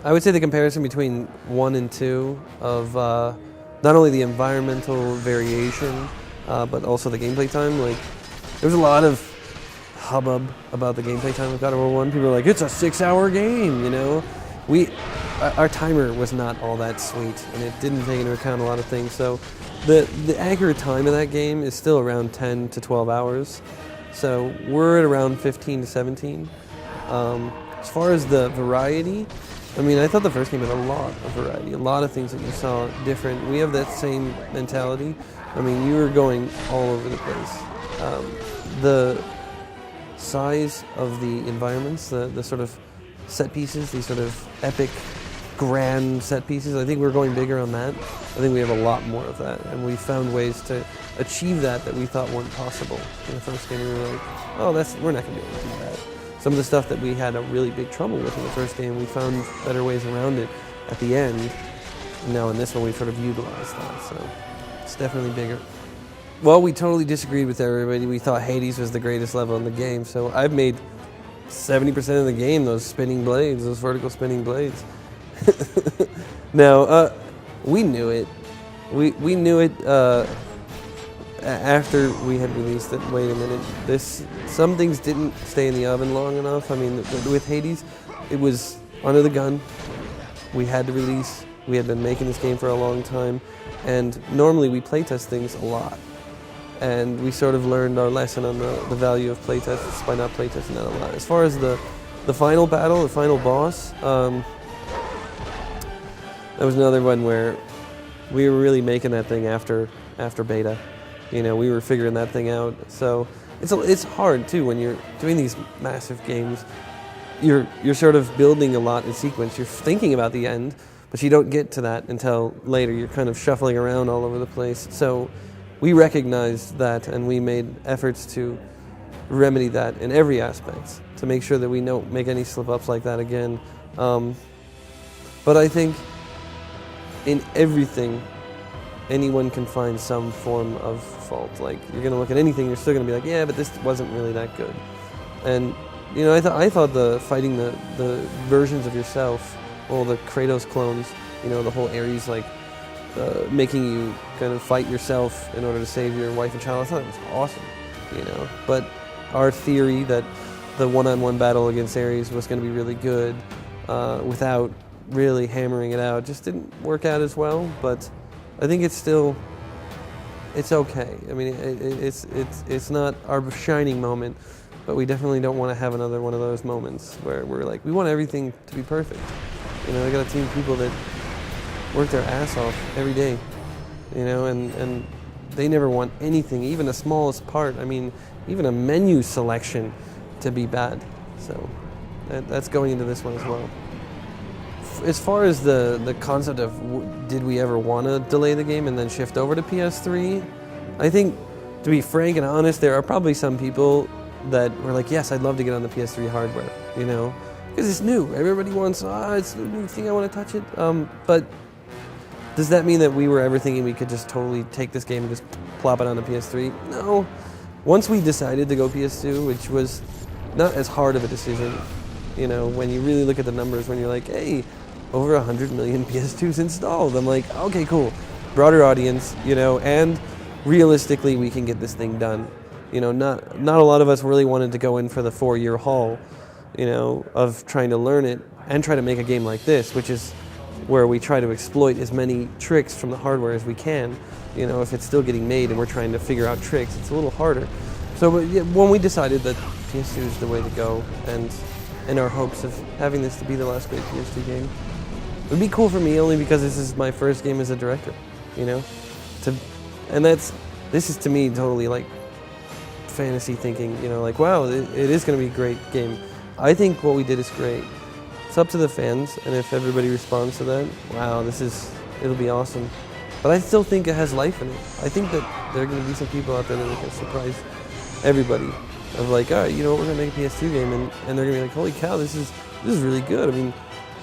I would say the comparison between 1 and 2 of not only the environmental variation, but also the gameplay time. Like, there was a lot of hubbub about the gameplay time of God of War 1. People were like, it's a 6-hour game, you know? Our timer was not all that sweet, and it didn't take into account a lot of things. So the accurate time of that game is still around 10 to 12 hours. So we're at around 15 to 17. As far as the variety, I mean, I thought the first game had a lot of variety, a lot of things that you saw different. We have that same mentality. I mean, you were going all over the place. The size of the environments, the sort of set pieces, these sort of epic, grand set pieces, I think we're going bigger on that. I think we have a lot more of that, and we found ways to achieve that we thought weren't possible in the first game. We were like, oh, we're not going to be able to do that. Some of the stuff that we had a really big trouble with in the first game, we found better ways around it at the end. And now in this one, we've sort of utilized that, so it's definitely bigger. Well, we totally disagreed with everybody. We thought Hades was the greatest level in the game, so I've made 70% of the game those spinning blades, those vertical spinning blades. Now, we knew it. We knew it after we had released it. Wait a minute, some things didn't stay in the oven long enough. I mean, with Hades, it was under the gun. We had to release. We had been making this game for a long time, and normally we playtest things a lot. And we sort of learned our lesson on the value of playtests by not playtesting that a lot. As far as the final battle, the final boss, that was another one where we were really making that thing after beta. You know, we were figuring that thing out. So it's hard too when you're doing these massive games. You're sort of building a lot in sequence. You're thinking about the end, but you don't get to that until later. You're kind of shuffling around all over the place. So we recognized that, and we made efforts to remedy that in every aspect to make sure that we don't make any slip-ups like that again. But I think in everything, anyone can find some form of fault. Like, you're going to look at anything, you're still going to be like, yeah, but this wasn't really that good. And, you know, I thought fighting the versions of yourself, all the Kratos clones, you know, the whole Ares, like, making you kind of fight yourself in order to save your wife and child, I thought it was awesome, you know. But our theory that the one-on-one battle against Ares was going to be really good without really hammering it out just didn't work out as well. But I think it's okay. I mean, it's not our shining moment, but we definitely don't want to have another one of those moments where we're like, we want everything to be perfect. You know, I got a team of people that work their ass off every day, you know, and they never want anything, even the smallest part. I mean, even a menu selection to be bad. So that's going into this one as well. As far as the concept of did we ever want to delay the game and then shift over to PS3, I think, to be frank and honest, there are probably some people that were like, yes, I'd love to get on the PS3 hardware, you know, because it's new. Everybody wants, it's a new thing, I want to touch it. But does that mean that we were ever thinking we could just totally take this game and just plop it on the PS3? No. Once we decided to go PS2, which was not as hard of a decision, you know, when you really look at the numbers, when you're like, hey, over 100 million PS2s installed, I'm like, okay, cool. Broader audience, you know, and realistically, we can get this thing done. You know, not a lot of us really wanted to go in for the 4-year haul, you know, of trying to learn it and try to make a game like this, which is where we try to exploit as many tricks from the hardware as we can. You know, if it's still getting made and we're trying to figure out tricks, it's a little harder. So when we decided that PS2 is the way to go, and in our hopes of having this to be the last great PS2 game, it would be cool for me only because this is my first game as a director, you know? This is to me totally like fantasy thinking, you know, like, wow, it is going to be a great game. I think what we did is great. It's up to the fans, and if everybody responds to that, wow, it'll be awesome. But I still think it has life in it. I think that there are going to be some people out there that can surprise everybody. Of like, all right, you know what, we're going to make a PS2 game, and they're going to be like, holy cow, this is really good. I mean,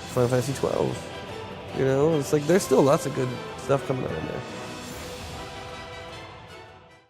Final Fantasy 12, you know, it's like there's still lots of good stuff coming out in there.